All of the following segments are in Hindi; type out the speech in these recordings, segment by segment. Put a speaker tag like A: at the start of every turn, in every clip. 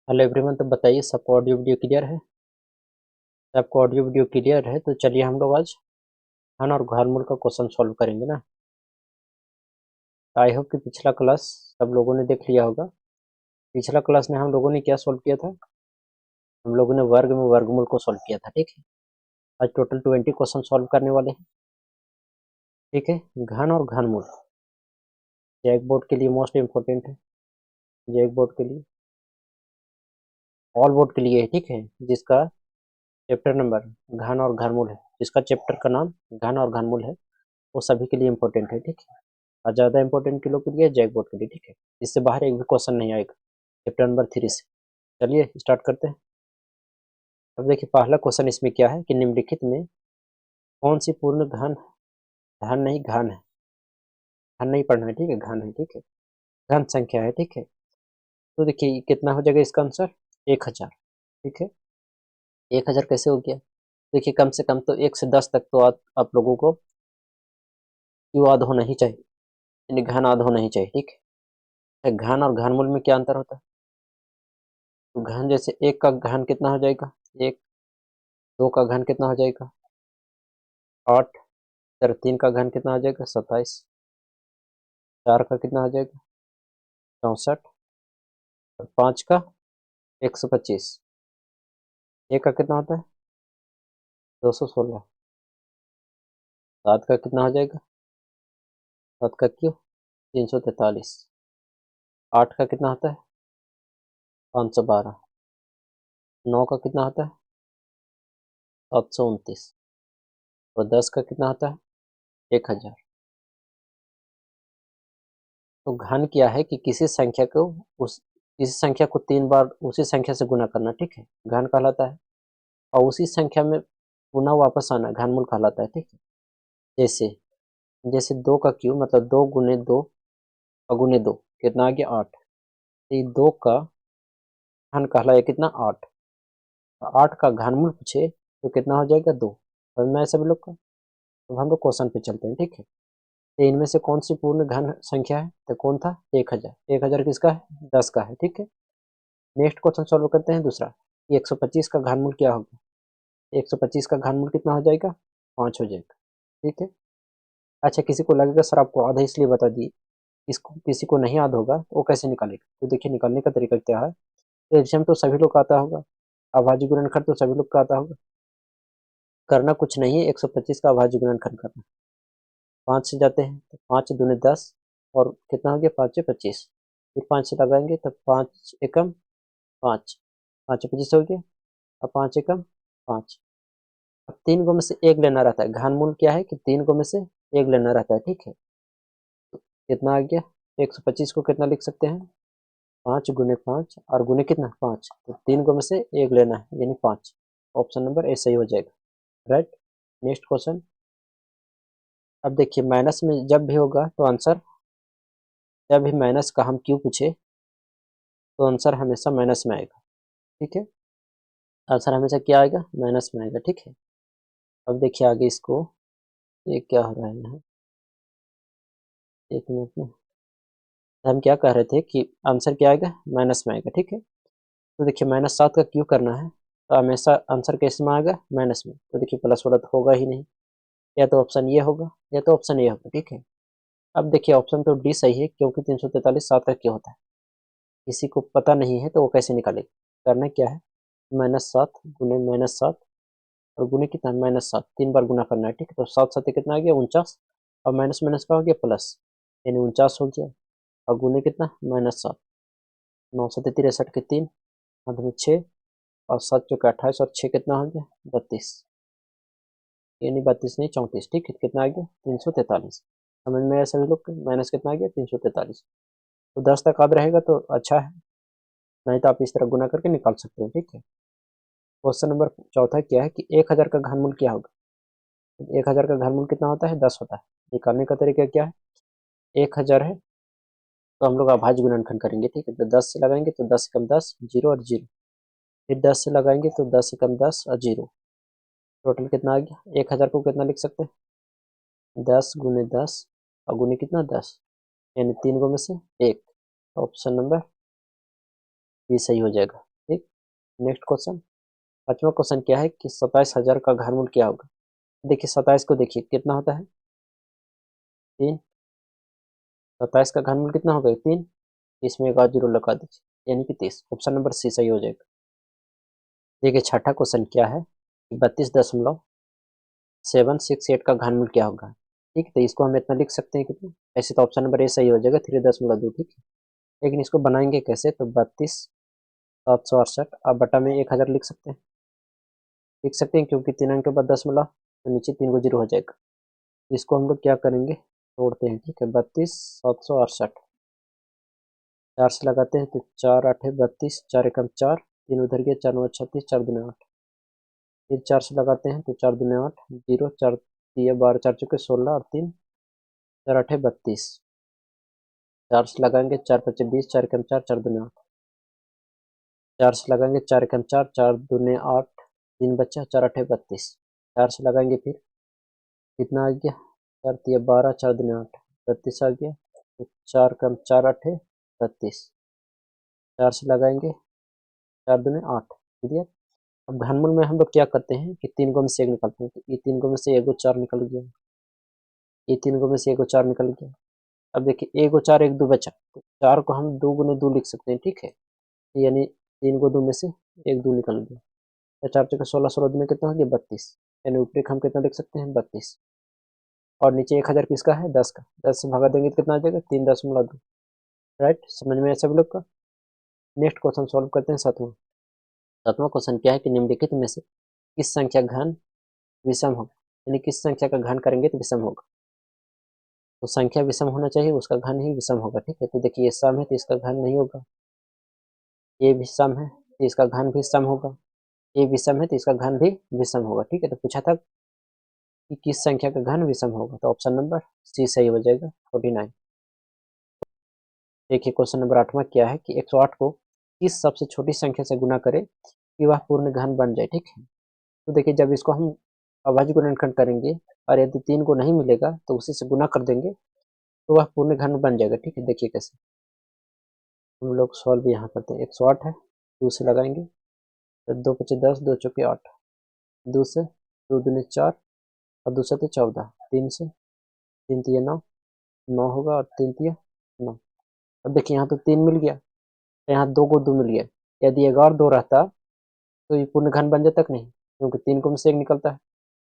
A: हेलो एवरीवन, तो बताइए सबको ऑडियो वीडियो क्लियर है? सबको ऑडियो वीडियो क्लियर है तो चलिए हम लोग आज घन और घनमूल का क्वेश्चन सॉल्व करेंगे ना। आई होप कि पिछला क्लास सब लोगों ने देख लिया होगा। पिछला क्लास में हम लोगों ने क्या सॉल्व किया था? हम लोगों ने वर्ग में वर्गमूल को सॉल्व किया था, ठीक है। आज टोटल 20 क्वेश्चन सॉल्व करने वाले हैं, ठीक है। घन और घनमूल जैक बोर्ड के लिए मोस्ट इम्पोर्टेंट है, जैक बोर्ड के लिए, ऑल बोर्ड के लिए है, ठीक है। जिसका चैप्टर नंबर घन और घनमूल है, जिसका चैप्टर का नाम घन और घनमूल है, वो सभी के लिए इम्पोर्टेंट है, ठीक है। और ज़्यादा इंपॉर्टेंट के लोग के लिए जैक बोर्ड के लिए, ठीक है। इससे बाहर एक भी क्वेश्चन नहीं आएगा चैप्टर नंबर 3 से। चलिए स्टार्ट करते हैं। अब देखिए पहला क्वेश्चन इसमें क्या है कि निम्नलिखित में कौन सी पूर्ण घन, धन नहीं घन है, धन नहीं पढ़ना है, ठीक है, घन है, ठीक है, घन संख्या है, ठीक है। तो देखिए कितना हो जाएगा इसका आंसर? 1000, ठीक है। 1000 कैसे हो गया? देखिए कम से कम तो 1 से 10 तक तो आप लोगों को याद होना ही चाहिए, यानी घन याद होना ही चाहिए, ठीक है। घन और घनमूल में क्या अंतर होता है? तो घन जैसे एक का घन कितना हो जाएगा? एक। दो का घन कितना हो जाएगा? 8। सर 3 का घन कितना हो जाएगा? 27। 4 का कितना हो जाएगा? 64। और 5 का 125। एक का कितना होता है? 216। 7 का कितना हो जाएगा? 7 का क्यों? 343। 8 का कितना होता है? 512। 9 का कितना होता है? 729। और 10 का कितना होता है? 1000। तो घन क्या है कि किसी संख्या को उस किसी संख्या को 3 बार उसी संख्या से गुना करना, ठीक है, घन कहलाता है। और उसी संख्या में पुनः वापस आना घनमूल कहलाता है, ठीक है। जैसे जैसे 2 का क्यूब मतलब 2 गुने 2 और गुने 2 कितना आ गया? 8। तो ये 2 का घन कहलाया कितना? 8। 8 का घनमूल पूछे तो कितना हो जाएगा? 2। समझ में आया सभी लोग का? तो हम लोग क्वेश्चन पे चलते हैं, ठीक है। तो इनमें से कौन सी पूर्ण घन संख्या है? तो कौन था? 1000। 1000 किसका है? 10 का है, ठीक है। नेक्स्ट क्वेश्चन सॉल्व करते हैं दूसरा। 125 का घनमूल क्या होगा? 125 का घनमूल कितना हो जाएगा? 5 हो जाएगा, ठीक है। अच्छा किसी को लगेगा सर आपको आधा इसलिए बता दिए, इसको किसी को नहीं याद होगा तो वो कैसे निकालेगा? तो देखिए निकालने का तरीका क्या है। तो एल्शियम तो सभी लोग का आता होगा, अभाज्य गुणनखंड तो सभी लोग का आता होगा। करना कुछ नहीं है, 125 का अभाज्य गुणनखंड करना। 5 से जाते हैं तो 5 दूनी 10 और कितना हो गया? 5 25। फिर 5 से लगाएंगे तो 5 एकम 5, 5 25 हो गया। अब 5 एकम 5। अब 3 को में से एक लेना रहता है। घनमूल क्या है कि 3 को में से एक लेना रहता है, ठीक है। कितना आ गया? 125 को कितना लिख सकते हैं? 5 गुने 5 और गुने कितना? 5। तो 3 को में से एक लेना है यानी 5। ऑप्शन नंबर ए सही हो जाएगा, राइट। Next question. अब देखिए माइनस में जब भी होगा तो आंसर, जब भी माइनस का हम क्यों पूछे तो आंसर हमेशा माइनस में आएगा, ठीक है। आंसर हमेशा क्या आएगा? माइनस में आएगा, ठीक है। अब देखिए आगे इसको, ये क्या हो रहा है यहाँ, एक मिनट में। हम क्या कह रहे थे कि आंसर क्या आएगा? माइनस में आएगा, ठीक है। तो देखिए -7 का क्यों करना है तो हमेशा आंसर कैसे में आएगा? माइनस में। तो देखिए प्लस वाला तो होगा ही नहीं, या तो ऑप्शन ये होगा या तो ऑप्शन ये होगा, ठीक है। अब देखिए ऑप्शन तो डी सही है क्योंकि 343 7 का क्यों होता है। किसी को पता नहीं है तो वो कैसे निकालेगा? करना क्या है? -7 गुने -7 और गुने कितना? -7, 3 बार गुना करना है, ठीक है। तो 7 7 कितना आ गया? 49। और माइनस माइनस का हो गया प्लस, यानी 49 हो गया। और गुने कितना? -7। 9 7 63 के 3, अंत में 6 और 7 चौके 28 और 6 कितना हो गया? 32, यानी 32 नहीं 34, ठीक है। कितना आ गया? 343। समझ में आया सभी लोग? माइनस कितना आ गया? 343। तो 10 तक याद रहेगा तो अच्छा है, नहीं तो आप इस तरह गुना करके निकाल सकते हैं, ठीक है। क्वेश्चन नंबर चौथा क्या है कि 1000 का घनमूल क्या होगा? 1000 का घनमूल कितना होता है? 10 होता है। निकालने का तरीका क्या है? 1000 है तो हम लोग अभाज्य गुणनखंड करेंगे, ठीक है। तो 10 से लगाएंगे तो 10 कम 10 जीरो और जीरो। फिर 10 से लगाएंगे तो 10 कम 10 और जीरो। टोटल कितना आ गया? 1000 को कितना लिख सकते हैं? 10 गुने 10 और गुने कितना? 10, यानी 3 को में से एक। ऑप्शन नंबर बी सही हो जाएगा। नेक्स्ट क्वेश्चन, 5वां क्वेश्चन क्या है कि 27,000 का घनमूल क्या होगा। देखिए 27 को देखिए कितना होता है 3, 27 का घनमूल कितना होगा 3, इसमें एक और जीरो लगा दीजिए यानी कि 30। ऑप्शन नंबर सी सही हो जाएगा। देखिए छठा क्वेश्चन क्या है, 32.768 का घनमूल क्या होगा। ठीक है, तो इसको हम इतना लिख सकते हैं कितना, ऐसे तो ऑप्शन नंबर ए सही हो जाएगा 3.2। ठीक है, लेकिन इसको बनाएंगे कैसे, तो 32,768 आप बटा में 1000 लिख सकते हैं क्योंकि 3 अंक के बाद 10 मिला तो नीचे 3 को जीरो हो जाएगा। इसको हम लोग क्या करेंगे, तोड़ते हैं। ठीक है, 32,768 4 से लगाते हैं तो 4 8 32, 4 एकम 4, 3 उधर गया, 4 9 36, 4 दूनी 8, फिर 4 से लगाते हैं तो 4 दूनी 8, 0 4 दिए 12, 4 चुके 16 और 3 4 8 32, 4 से लगाएंगे 4 5 20, 4 एकम 4, 4 दूनी 8, 4 से लगाएंगे 4 एकम 4, 4 दूनी 8, 3 बच्चा 4 8 32, 4 से लगाएंगे फिर कितना आ गया 4 तिया 12, 4 दूनी 8 32 आ गया, तो 4 कम 4 8 32, 4 से लगाएंगे 4 दूनी 8। क्लियर। अब घनमूल में हम लोग क्या करते हैं कि 3 को में से एक निकालते हैं, तो ये 3 को में से एगो 4 निकल गया, ये 3 को में से एगो 4 निकल गया। अब देखिए एगो 4 एक 2 बचा, तो 4 को हम 2 गुने 2 लिख सकते हैं। ठीक है, यानी 3 को 2 में से एक 2 निकल गया, तो 4 चौके 16, 16 में कितना हो गया 32, यानी ऊपरी हम कितना लिख सकते हैं 32, और नीचे 1000 किसका है 10 का, 10 से भगा देंगे तो कितना आ जाएगा 3.2। राइट, समझ में आया सब लोग का। नेक्स्ट क्वेश्चन सॉल्व करते हैं सातवां। सातवां क्वेश्चन क्या है कि निम्नलिखित में से किस संख्या घन विषम होगा, यानी किस संख्या का घन करेंगे तो विषम होगा। तो संख्या विषम होना चाहिए, उसका घन ही विषम होगा। ठीक है, तो देखिए ये सम है तो इसका घन नहीं होगा, ये भी सम है तो इसका घन भी सम होगा, ये विषम है तो इसका घन भी विषम होगा। ठीक है, तो पूछा था कि किस संख्या का घन विषम होगा, तो ऑप्शन नंबर सी सही हो जाएगा 49। देखिए क्वेश्चन नंबर 8वां क्या है कि 108 को किस सबसे छोटी संख्या से गुना करें कि वह पूर्ण घन बन जाए। ठीक है, तो देखिए जब इसको हम अभाज्य गुणनखंड करेंगे और यदि 3 को नहीं मिलेगा तो उसी से गुना कर देंगे तो वह पूर्ण घन बन जाएगा। ठीक है, देखिए कैसे हम लोग सॉल्व यहाँ करते हैं। 108 है, 2 से लगाएंगे तो 2 पचे 10, 2 चौके 8, 2 से 2 दूनी 4 और 2 सते 14, 3 से 3 तिया 9, 9 होगा और 3 तिया 9। अब देखिए यहाँ तो 3 मिल गया, यहाँ 2 को 2 मिल गया, यदि एक और 2 रहता तो ये पूर्ण घन बन जाता कि नहीं, क्योंकि 3 को में से एक निकलता है,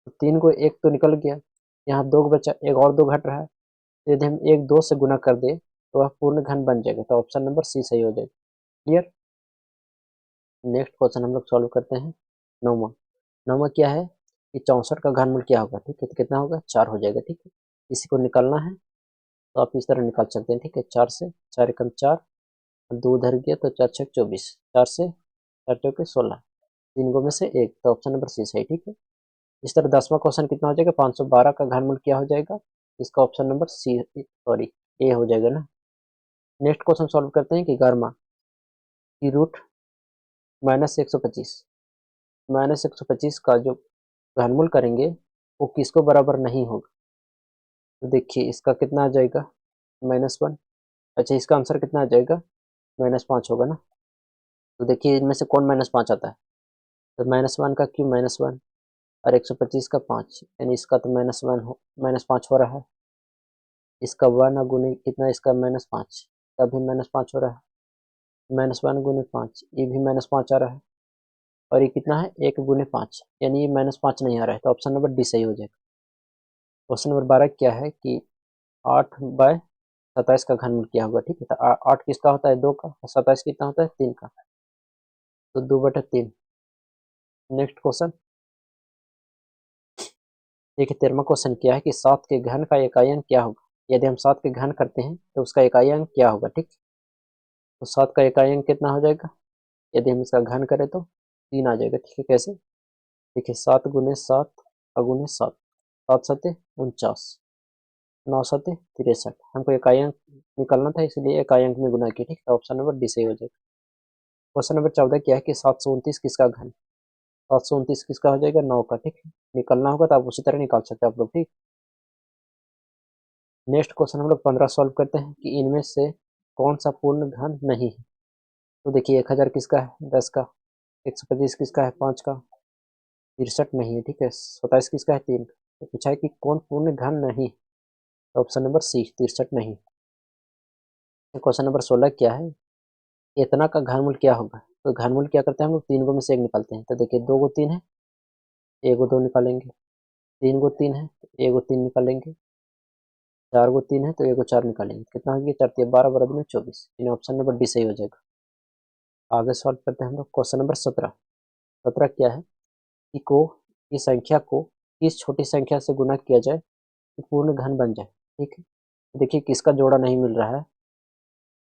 A: तो 3 को एक तो निकल गया, यहाँ 2 बचा, एक और 2 घट रहा है, तो यदि हम एक 2 से गुना कर दे तो वह पूर्ण घन बन जाएगा, तो ऑप्शन नंबर सी सही हो जाएगा। क्लियर। नेक्स्ट क्वेश्चन हम लोग सॉल्व करते हैं। नौवां, नौवां क्या है कि 64 का घनमूल क्या होगा। ठीक है, तो कितना होगा 4 हो जाएगा। ठीक है, इसी को निकालना है तो आप इस तरह निकाल सकते हैं। ठीक है, 4 से 4 एकम 4, 2 उधर गया तो 4 छक 24, 4 से 4 चौके 16, 3 गो में से एक, तो ऑप्शन नंबर सी सही। ठीक है, इस तरह 10वां क्वेश्चन कितना हो जाएगा 512 का घनमूल क्या हो जाएगा, इसका ऑप्शन नंबर सी सॉरी ए हो जाएगा ना। नेक्स्ट क्वेश्चन सॉल्व करते हैं कि गारमा की रूट -125, -125 का जो घनमूल करेंगे वो किसको बराबर नहीं होगा। तो देखिए इसका कितना आ जाएगा -1, अच्छा इसका आंसर कितना आ जाएगा -5 होगा ना। तो देखिए इनमें से कौन -5 आता है, तो -1 का क्यों -1 और 125 का 5, यानी इसका तो -1 हो -5 हो रहा है, इसका 1 गुने कितना इसका -5, का भी -5 हो रहा है, -1 गुने 5 ये भी -5 आ रहा है, और ये कितना है 1 गुने 5, यानी ये -5 नहीं आ रहा है, तो ऑप्शन नंबर डी सही हो जाएगा। क्वेश्चन नंबर 12 क्या है कि 8/27 का घनमूल क्या होगा। ठीक है, तो 8 किसका होता है 2 का, और 27 कितना होता है 3 का, तो 2/3। नेक्स्ट क्वेश्चन देखिए 13वां क्वेश्चन क्या है कि 7 के घन का इकाई अंक क्या होगा। यदि हम 7 के घन करते हैं तो उसका इकाई अंक क्या होगा। ठीक, तो 7 का इकाई अंक कितना हो जाएगा, यदि हम इसका घन करें तो 3 आ जाएगा। ठीक है, कैसे, देखिए 7 गुने 7 अगुने 7, 7 सते 49, 9 सते 63, हमको इकाई अंक निकालना था इसलिए इकाई अंक में गुना किया। ठीक है, ऑप्शन नंबर डी सही हो जाएगा। क्वेश्चन नंबर 14 क्या है कि 729 किसका घन, 729 किसका हो जाएगा 9 का। ठीक है, निकलना होगा तो आप उसी तरह निकाल सकते हैं आप लोग। ठीक, नेक्स्ट क्वेश्चन हम लोग 15 सॉल्व करते हैं कि इनमें से कौन सा पूर्ण घन नहीं है। तो देखिए 1000 किसका है 10 का, 125 किसका है? 5 का। 63 नहीं है, ठीक है। 27 किसका है? 3। तो पूछा है कि कौन पूर्ण घन नहीं, तो ऑप्शन नंबर सी 63 नहीं। क्वेश्चन नंबर 16 क्या है? इतना का घनमूल क्या होगा? तो घनमूल क्या करते हैं हम लोग? 3 गो में से एक निकालते हैं। तो देखिए 2 गो 3 है, 1 गो 2 निकालेंगे। 3 गो 3 है तो 1 गो 3 निकालेंगे। 4 गो 3 है तो 1 गो 4 निकालेंगे। कितना हो गया? 4 12 12 में 24। इन ऑप्शन नंबर डी सही हो जाएगा। आगे सॉल्व करते हैं हम लोग। Question number 17। 17 क्या है कि इस संख्या को किस छोटी संख्या से गुना किया जाए कि पूर्ण घन बन जाए, ठीक है। देखिए किसका जोड़ा नहीं मिल रहा है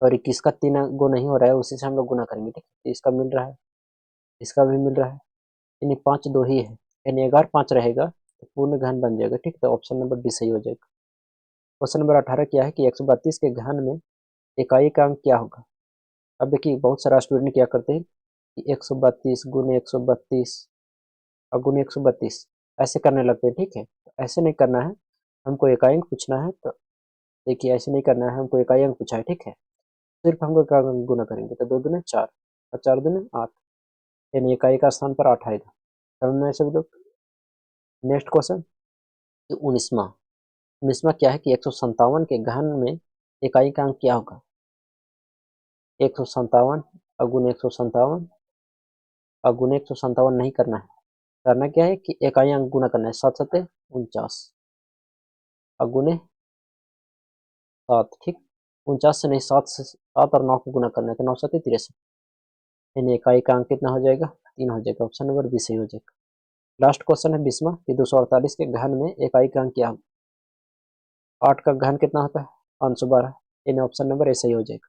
A: और किसका 3 गो नहीं हो रहा है, उसी से हम लोग गुना करेंगे, ठीक है। इसका मिल रहा है, इसका भी मिल रहा है, यानी 5 2 ही है, यानी अगर 5 रहेगा तो पूर्ण घन बन जाएगा, ठीक। तो ऑप्शन नंबर डी सही हो जाएगा। क्वेश्चन नंबर 18 क्या है कि 132 के घन में इकाई का अंक क्या होगा? अब देखिए बहुत सारा स्टूडेंट क्या करते हैं कि 132 गुने 132 और गुने 132 ऐसे करने लगते हैं, ठीक है। तो ऐसे नहीं करना है, हमको इकाई अंक पूछना है। तो देखिए ऐसे नहीं करना है, हमको इकाई अंक पूछा है, ठीक है। सिर्फ हम लोग क्या गुना करेंगे? तो 2 दूने 4 और 4 दूने 8, यानी इकाई का स्थान पर 8 आएगा। समझ में सब लोग? Next question 19वां। 19वां क्या है कि 157 के घन में इकाई का अंक क्या होगा? 157 अगुने 157 अगुने 157 नहीं करना है, करना क्या है कि इकाई अंक गुना करना है। 7 7 49 अगुने 7, ठीक। 49 से नहीं, 7 और 9 को गुना करना है, तो 9 7 63, यानी इकाई का अंक कितना हो जाएगा? 3 हो जाएगा। ऑप्शन नंबर बी सही हो जाएगा। लास्ट क्वेश्चन है 20वां कि 248 के घन में इकाई का अंक क्या होगा? 8 का घन कितना होता है? 512, यानी ऑप्शन नंबर ए सही हो जाएगा।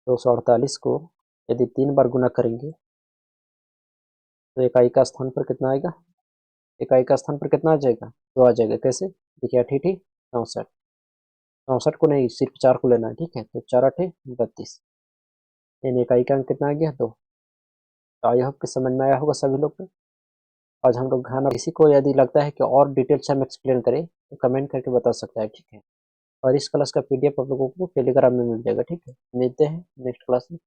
A: 248 को यदि 3 बार गुना करेंगे तो इकाई का स्थान पर कितना आएगा? इकाई का स्थान पर कितना आ जाएगा? 2 आ जाएगा। कैसे? देखिए 8 8 64, 64 को नहीं सिर्फ 4 को लेना है, ठीक है। तो 4 8 32, यानी इकाई का अंक कितना आ गया? 2। तो आई होप कि समझ में आया होगा सभी लोग को। आज हम लोग घन, किसी को यदि लगता है कि और डिटेल से हम एक्सप्लेन करें तो कमेंट करके बता सकता है, ठीक है। और इस क्लास का पीडीएफ आप लोगों को टेलीग्राम में मिल जाएगा, ठीक है। मिलते हैं नेक्स्ट क्लास में।